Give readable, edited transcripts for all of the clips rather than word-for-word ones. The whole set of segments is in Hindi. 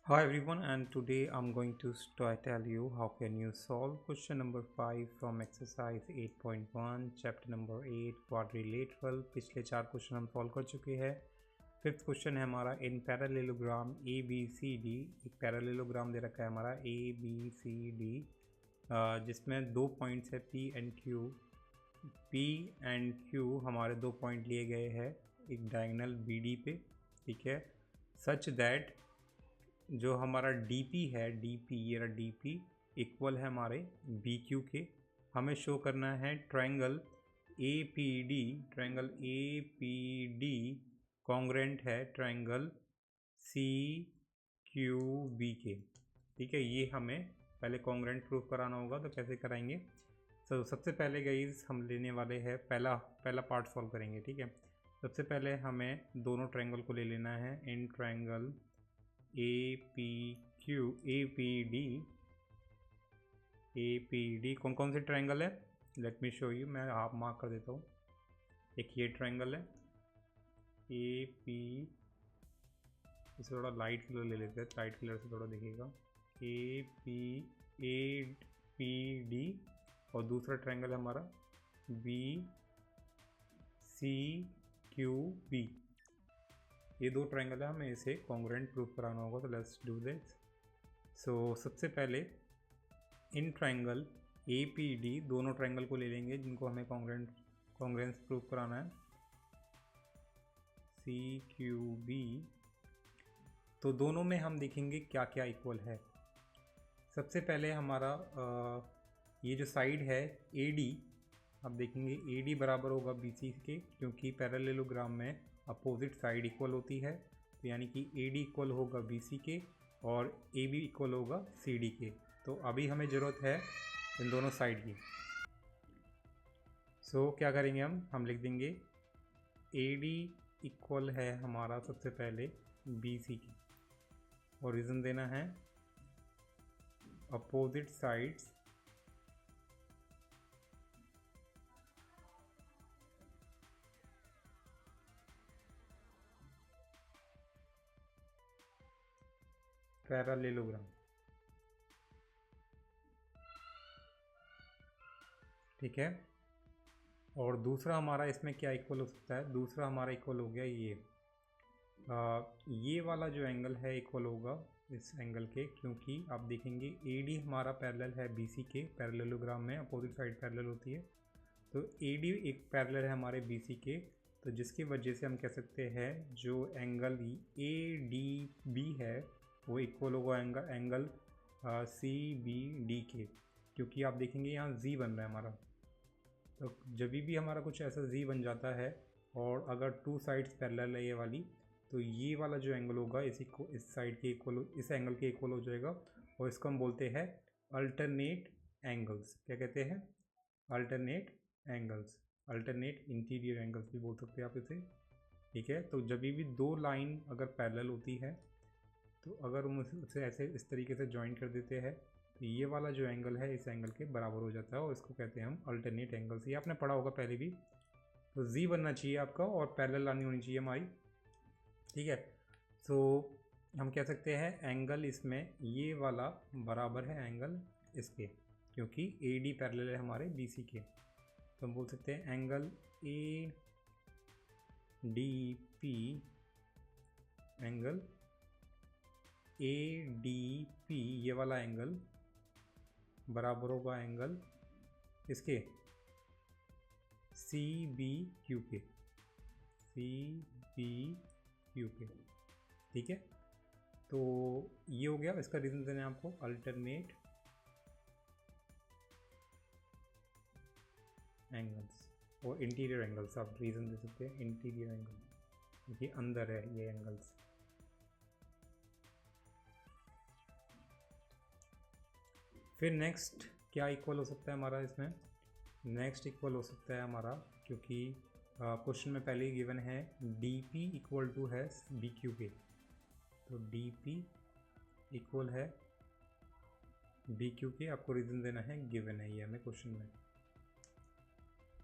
Hi everyone, and today I'm going to tell you how can you solve question number 5 from exercise 8.1 chapter number 8 quadrilateral। पिछले 4 क्वेश्चन हम सॉल्व कर चुके हैं। फिफ्थ क्वेश्चन है हमारा in parallelogram A B C D. एक पैरेललोग्राम दे रखा है हमारा ए बी सी डी, जिसमें 2 पॉइंट्स है P and Q. P and Q हमारे 2 पॉइंट लिए गए हैं एक डायगोनल बी डी पे, ठीक है। सच दैट जो हमारा डी है, ये रहा डी इक्वल है हमारे बी क्यू के। हमें शो करना है triangle A P D congruent है ट्रायंगल सी क्यू बी के, ठीक है। ये हमें पहले कॉन्ग्रेंट प्रूफ कराना होगा, तो कैसे कराएंगे। तो सबसे पहले गाइस हम लेने वाले हैं पहला पार्ट सॉल्व करेंगे, ठीक है। सबसे पहले हमें दोनों ट्रायंगल को ले लेना है in triangle A P D कौन कौन से ट्रायंगल है, लेट मी शो यू। मैं आप मार्क कर देता हूँ। एक ये ट्रायंगल है ए पी, इसे थोड़ा लाइट कलर ले लेते हैं, लाइट कलर से थोड़ा दिखेगा। ए पी डी, और दूसरा ट्रायंगल है हमारा बी सी क्यू बी। ये 2 ट्रायंगल है, हमें इसे कॉन्ग्रुएंट प्रूफ कराना होगा, तो लेट्स डू दिस। सो सबसे पहले in triangle A P D दोनों ट्रायंगल को ले लेंगे जिनको हमें कॉन्ग्रुएंस प्रूफ कराना है, सी क्यू बी। तो दोनों में हम देखेंगे क्या क्या इक्वल है। सबसे पहले हमारा ये जो साइड है ए डी, आप देखेंगे ए डी बराबर होगा बी सी के, क्योंकि पैरेललोग्राम में अपोजिट साइड इक्वल होती है। तो यानी कि ए डी इक्वल होगा बी सी के और ए बी इक्वल होगा सी डी के। तो अभी हमें ज़रूरत है इन दोनों साइड की। सो क्या करेंगे हम लिख देंगे ए डी इक्वल है हमारा सबसे पहले बी सी की, और रीज़न देना है अपोजिट साइड्स पैरेललोग्राम, ठीक है। और दूसरा हमारा इसमें क्या इक्वल हो सकता है, दूसरा हमारा इक्वल हो गया ये वाला जो एंगल है इक्वल होगा इस एंगल के, क्योंकि आप देखेंगे ए डी हमारा पैरेलल है बी सी के। पैरेललोग्राम में अपोजिट साइड पैरेलल होती है, तो ए डी एक पैरेलल है हमारे बी सी के। तो जिसकी वजह से हम कह सकते हैं जो एंगल ए डी बी है वो इक्वल होगा एंगल सी बी डी के, क्योंकि आप देखेंगे यहाँ जी बन रहा है हमारा। तो जब भी हमारा कुछ ऐसा जी बन जाता है और अगर 2 साइड्स पैरेलल है ये वाली, तो ये वाला जो एंगल होगा इस साइड के इक्वल, इस एंगल के इक्वल हो जाएगा। और इसको हम बोलते हैं अल्टरनेट एंगल्स। क्या कहते हैं? Alternate angles, alternate interior angles भी बोल सकते हैं आप इसे, ठीक है। तो जब भी 2 लाइन अगर पैरेलल होती है, तो अगर हम उसे ऐसे इस तरीके से ज्वाइन कर देते हैं, तो ये वाला जो एंगल है इस एंगल के बराबर हो जाता है, और इसको कहते हैं हम अल्टरनेट एंगल्स। ये आपने पढ़ा होगा पहले भी। तो जी बनना चाहिए आपका और पैरेलल लाइन होनी चाहिए हमारी, ठीक है। सो हम कह सकते हैं एंगल इसमें ये वाला बराबर है एंगल इसके, क्योंकि ए डी पैरेलल है हमारे बी सी के। तो हम बोल सकते हैं angle A D P, angle A D P ये वाला एंगल बराबर होगा एंगल इसके सी बी क्यू के, सी बी क्यू के, ठीक है। तो ये हो गया, इसका रीज़न देना है आपको अल्टरनेट एंगल्स और इंटीरियर एंगल्स। आप रीज़न दे सकते हैं इंटीरियर एंगल, क्योंकि अंदर है ये एंगल्स। फिर नेक्स्ट क्या इक्वल हो सकता है हमारा इसमें, नेक्स्ट इक्वल हो सकता है हमारा, क्योंकि क्वेश्चन में पहले ही गिवन है डी पी इक्वल टू है बी क्यू के। तो डी पी इक्वल है बी क्यू के, आपको रीज़न देना है, गिवन है ये हमें क्वेश्चन में,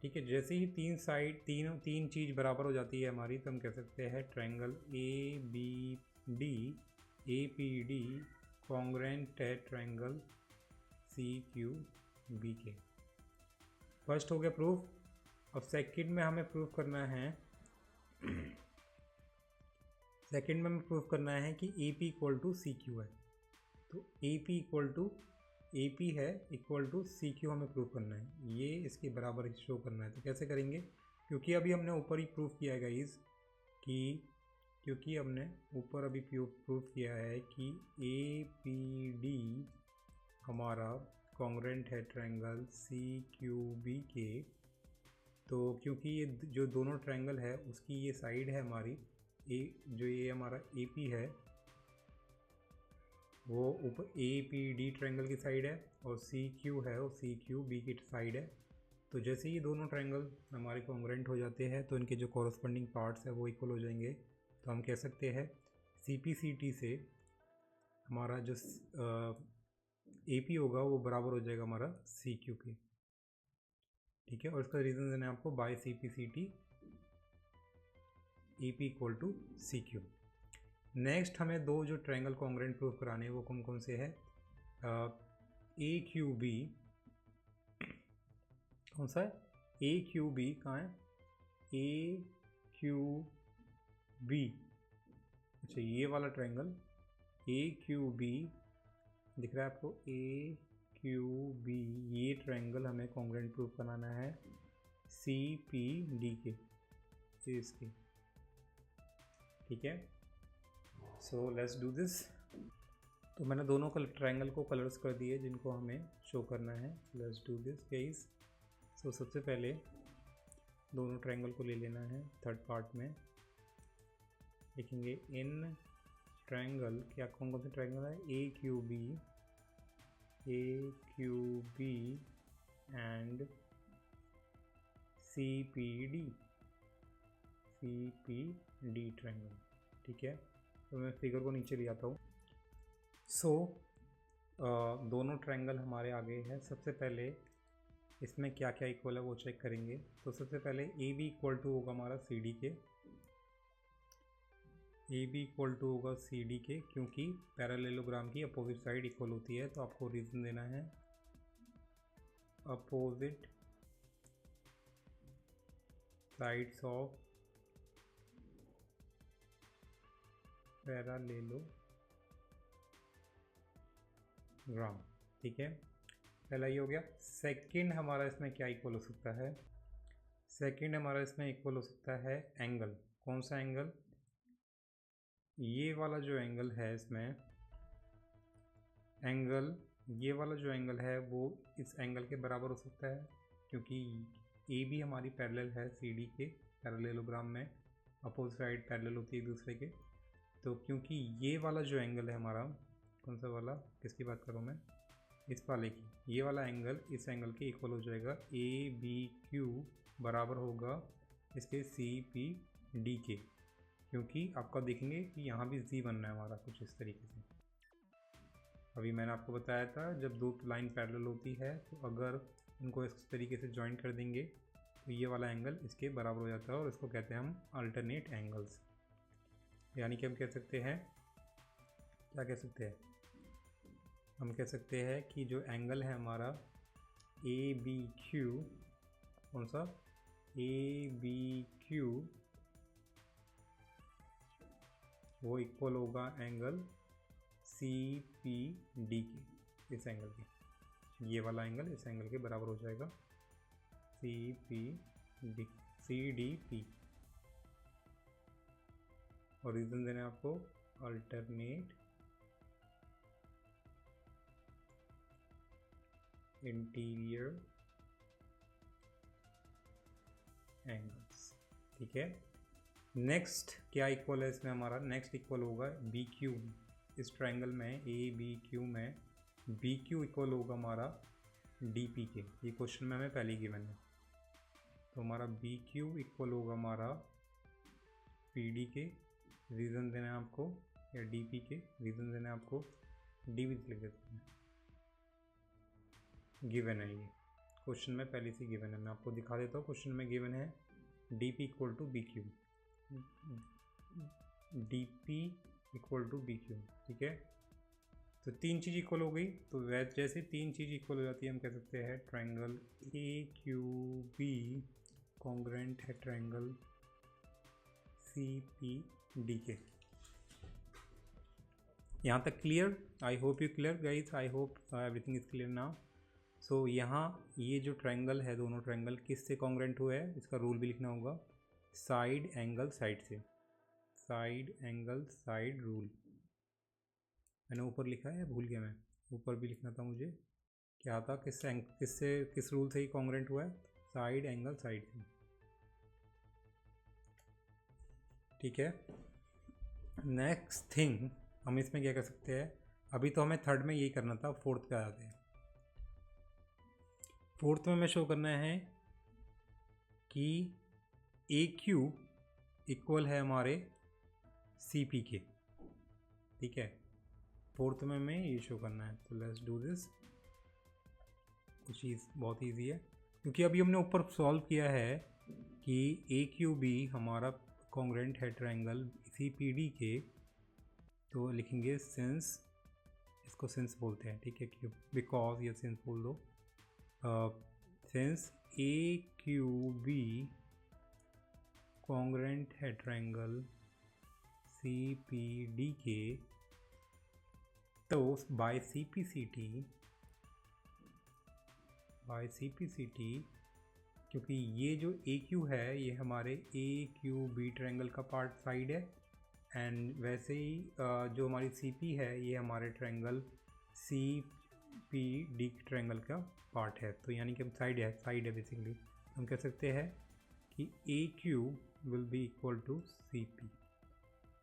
ठीक है। जैसे ही 3 साइड तीन चीज़ बराबर हो जाती है हमारी, तो हम कह सकते हैं triangle A B D A P D congruent है ट्रायंगल सी क्यू बी के। फर्स्ट हो गया प्रूफ। अब सेकंड में हमें प्रूफ करना है कि A P equal to C Q है। तो ए पी है इक्वल टू सी क्यू हमें प्रूफ करना है, ये इसके बराबर शो करना है। तो कैसे करेंगे, क्योंकि अभी हमने ऊपर ही प्रूफ किया है गाइस प्रूफ किया है कि ए पी डी हमारा कॉन्ग्रेंट है ट्रायंगल सी क्यू बी के। तो क्योंकि ये जो दोनों ट्रायंगल है उसकी ये साइड है हमारी ये हमारा ए पी है वो ऊपर ए पी डी ट्रायंगल की साइड है, और सी क्यू है वो सी क्यू बी की साइड है। तो जैसे ही दोनों ट्रायंगल हमारे कॉन्ग्रेंट हो जाते हैं तो इनके जो कॉरस्पॉन्डिंग पार्ट्स है वो इक्वल हो जाएंगे। तो हम कह सकते हैं सी पी सी टी से हमारा जो ए पी होगा वो बराबर हो जाएगा हमारा सी क्यू के। ठीक है, और इसका रीज़न देना है आपको by C P C T A P equal to C Q. Next हमें दो जो ट्रायंगल कॉन्ग्रेंट प्रूफ कराने हैं वो कौन कौन से है। ए क्यू बी कौन सा है, ए क्यू बी कहाँ है, ए क्यू बी, अच्छा ये वाला ट्रायंगल ए क्यू बी दिख रहा है आपको, ए क्यू बी, ये ट्रायंगल हमें कॉन्ग्रेंट प्रूफ बनाना है सी पी डी के इसके। ठीक है, सो लेट्स डू दिस। तो मैंने दोनों ट्रायंगल को कलर्स कर दिए जिनको हमें शो करना है। Let's do this guys. So सबसे पहले दोनों ट्रायंगल को ले लेना है, थर्ड पार्ट में लिखेंगे इन ट्रायंगल, क्या कौन कौन से ट्रायंगल है, A Q B and C P D triangle. ठीक है, तो मैं फिगर को नीचे ले आता हूँ। सो दोनों ट्रायंगल हमारे आगे है। सबसे पहले इसमें क्या क्या इक्वल है वो चेक करेंगे। तो सबसे पहले ए बी इक्वल टू होगा हमारा सी डी के, ए बी इक्वल टू होगा सी डी के, क्योंकि पैरेललोग्राम की अपोजिट साइड इक्वल होती है। तो आपको रीज़न देना है अपोजिट साइड्स ऑफ पैरेललोग्राम। ठीक है, पहला ये हो गया। सेकंड हमारा इसमें क्या इक्वल हो सकता है, सेकंड हमारा इसमें इक्वल हो सकता है एंगल। कौन सा एंगल, ये वाला जो एंगल है इसमें एंगल, ये वाला जो एंगल है वो इस एंगल के बराबर हो सकता है, क्योंकि ए बी हमारी पैरेलल है सी डी के पैरेललोग्राम में, अपोजिट साइड पैरेलल होती है एक दूसरे के। तो क्योंकि ये वाला जो एंगल है हमारा, कौन सा वाला, किसकी बात करूँ मैं, इस वाले की, ये वाला एंगल इस एंगल के इक्वल हो जाएगा। ए बी क्यू बराबर होगा इसके सी पी डी के, क्योंकि आपका देखेंगे कि यहाँ भी जी बनना है हमारा कुछ इस तरीके से। अभी मैंने आपको बताया था जब दो लाइन पैरेलल होती है तो अगर उनको इस तरीके से जॉइन कर देंगे तो ये वाला एंगल इसके बराबर हो जाता है, और इसको कहते हैं हम अल्टरनेट एंगल्स। यानी कि हम कह सकते हैं, क्या कह सकते हैं, हम कह सकते हैं कि जो एंगल है हमारा ए बी क्यू, कौन सा, ए बी क्यू, वो इक्वल होगा एंगल सी पी डी के, इस एंगल के, ये वाला एंगल इस एंगल के बराबर हो जाएगा सी डी पी। और रीज़न देना है आपको अल्टरनेट इंटीरियर एंगल्स। ठीक है, नेक्स्ट क्या इक्वल है इसमें हमारा, नेक्स्ट इक्वल होगा बी क्यू। इस ट्रायंगल में ए बी क्यू में बी क्यू इक्वल होगा हमारा डी पी के। ये क्वेश्चन में हमें पहले ही गिवन है। तो हमारा बी क्यू इक्वल होगा हमारा पी डी के, रीज़न देना है आपको, या डी पी के, रीज़न देना है आपको, डी भी लिख देते हैं, गिवन है ये क्वेश्चन में पहले से गिवन है। मैं आपको दिखा देता हूँ, क्वेश्चन में गिवन है D P equal to B Q, D P equal to B Q. ठीक है, तो तीन चीज़ इक्वल हो गई, तो जैसे तीन चीज़ इक्वल हो जाती है हम कह सकते हैं triangle A Q B congruent है ट्रायंगल सी पी डी के। यहाँ तक clear? I hope you clear guys, I hope everything is clear now. So यहाँ ये जो ट्रायंगल है, दोनों ट्रायंगल किससे कॉन्ग्रेंट हुआ है, इसका रूल भी लिखना होगा, साइड एंगल साइड से, साइड एंगल साइड रूल। मैंने ऊपर लिखा है, भूल गया मैं, ऊपर भी लिखना था मुझे, क्या था, किस रूल से ही कॉन्ग्रेंट हुआ है, साइड एंगल साइड से। ठीक है, नेक्स्ट थिंग हम इसमें क्या कर सकते हैं, अभी तो हमें थर्ड में यही करना था, फोर्थ पे आ जाते हैं। फोर्थ में हमें शो करना है कि ए क्यू इक्वल है हमारे सी पी के। ठीक है, फोर्थ में हमें ये शो करना है, तो लेट्स डू दिस। कुछ चीज़ बहुत ईजी है, क्योंकि अभी हमने ऊपर सॉल्व किया है कि ए क्यू बी हमारा कॉन्ग्रेंट है ट्रायंगल सी पी डी के, तो लिखेंगे सिंस, इसको सिंस बोलते हैं। ठीक है, क्यों, बिकॉज ये सिंस बोल दो, since A Q B congruent है ट्रायंगल सी पी डी के, तो by C P C T, क्योंकि ये जो ए क्यू है ये हमारे ए क्यू बी ट्रायंगल का पार्ट साइड है, एंड वैसे ही जो हमारी सी पी है ये हमारे triangle C P D triangle का पार्ट है, तो यानी कि हम साइड है बेसिकली। हम कह सकते हैं कि A Q will be equal to C P.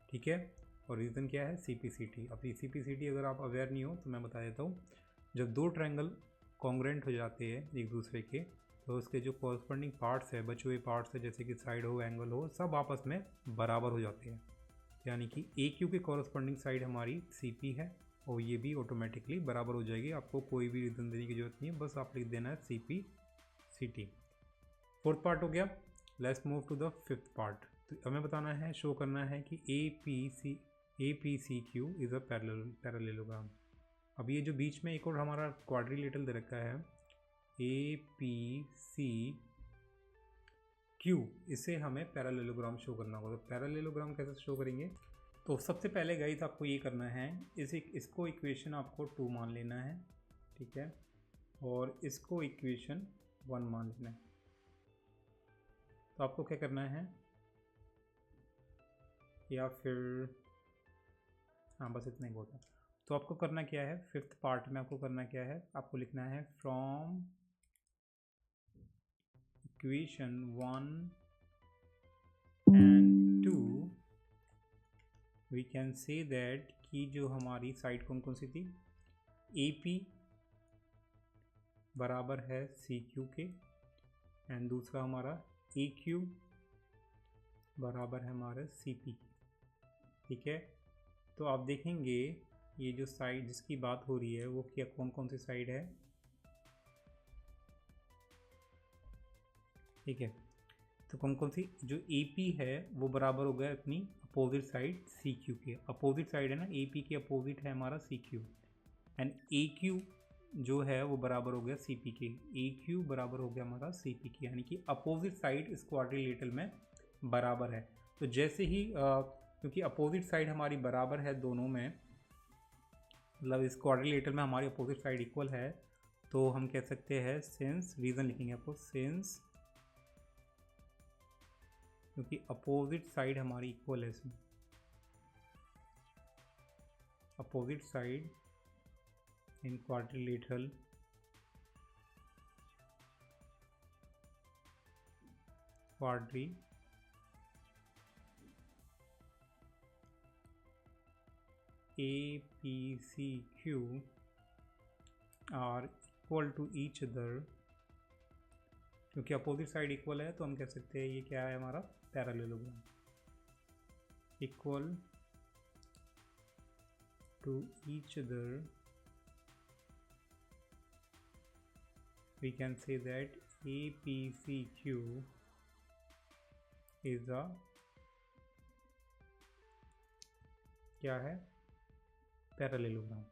ठीक है, और रीज़न क्या है, सी पी सी टी। अब सी पी सी टी अगर आप अवेयर नहीं हो तो मैं बता देता हूँ, जब दो ट्रायंगल कॉन्ग्रेंट हो जाते हैं एक दूसरे के, तो उसके जो कॉरस्पॉन्डिंग पार्ट्स है, बचे हुए पार्ट्स है, जैसे कि साइड हो, एंगल हो, सब आपस में बराबर हो जाते हैं। यानी कि ए क्यू की कॉरस्पॉन्डिंग साइड हमारी सी पी है, और ये भी ऑटोमेटिकली बराबर हो जाएगी। आपको कोई भी रीज़न देने की जरूरत नहीं है, बस आप लिख देना है C P C T. Fourth part हो गया, let's move to the fifth part. तो हमें बताना है, शो करना है कि A P C Q is a parallelogram. अब ये जो बीच में एक और हमारा क्वाड्रिलेटरल दे रखा है ए पी सी क्यू, इसे हमें पैरेललोग्राम शो करना होगा। तो पैरेललोग्राम कैसे शो करेंगे, तो सबसे पहले गाइस आपको ये करना है, इसको इक्वेशन आपको 2 मान लेना है। ठीक है, और इसको इक्वेशन 1 मान लेना है। तो आपको क्या करना है, या फिर हाँ बस इतना ही बहुत है। तो आपको करना क्या है, फिफ्थ पार्ट में आपको करना क्या है, आपको लिखना है from equation 1 and 2 we can say that कि जो हमारी साइड कौन कौन सी थी, ए पी बराबर है सी क्यू के, एंड दूसरा हमारा ए क्यू बराबर है हमारा सी पी। ठीक है, तो आप देखेंगे ये जो साइड जिसकी बात हो रही है वो क्या, कौन कौन सी साइड है। ठीक है, तो कौन कौन सी, जो ए पी है वो बराबर हो गया अपनी अपोजिट साइड सी क्यू के। अपोजिट साइड है ना, ए पी के अपोजिट है हमारा C Q, and A Q जो है वो बराबर हो गया सी पी के। ए क्यू बराबर हो गया हमारा सी पी के, यानी कि अपोजिट साइड इस क्वाड्रिलेटरल में बराबर है। तो जैसे ही क्योंकि अपोजिट साइड हमारी बराबर है दोनों में, मतलब इस क्वाड्रिलेटरल में हमारी अपोजिट साइड इक्वल है, तो हम कह सकते हैं सिंस, रीज़न लिखेंगे आपको, सिंस क्योंकि अपोजिट साइड हमारी इक्वल है, इसमें opposite side in quadrilateral A P C Q are equal to each other। क्योंकि अपोजिट साइड इक्वल है तो हम कह सकते हैं ये क्या है हमारा parallelogram, equal to each other. We can say that APCQ is a क्या है? Parallelogram.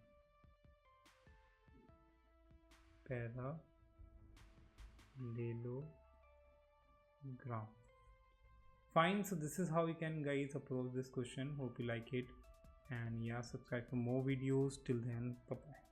Parallelogram. Fine, so this is how you can guys approach this question. Hope you like it, and yeah, subscribe for more videos. Till then, bye bye.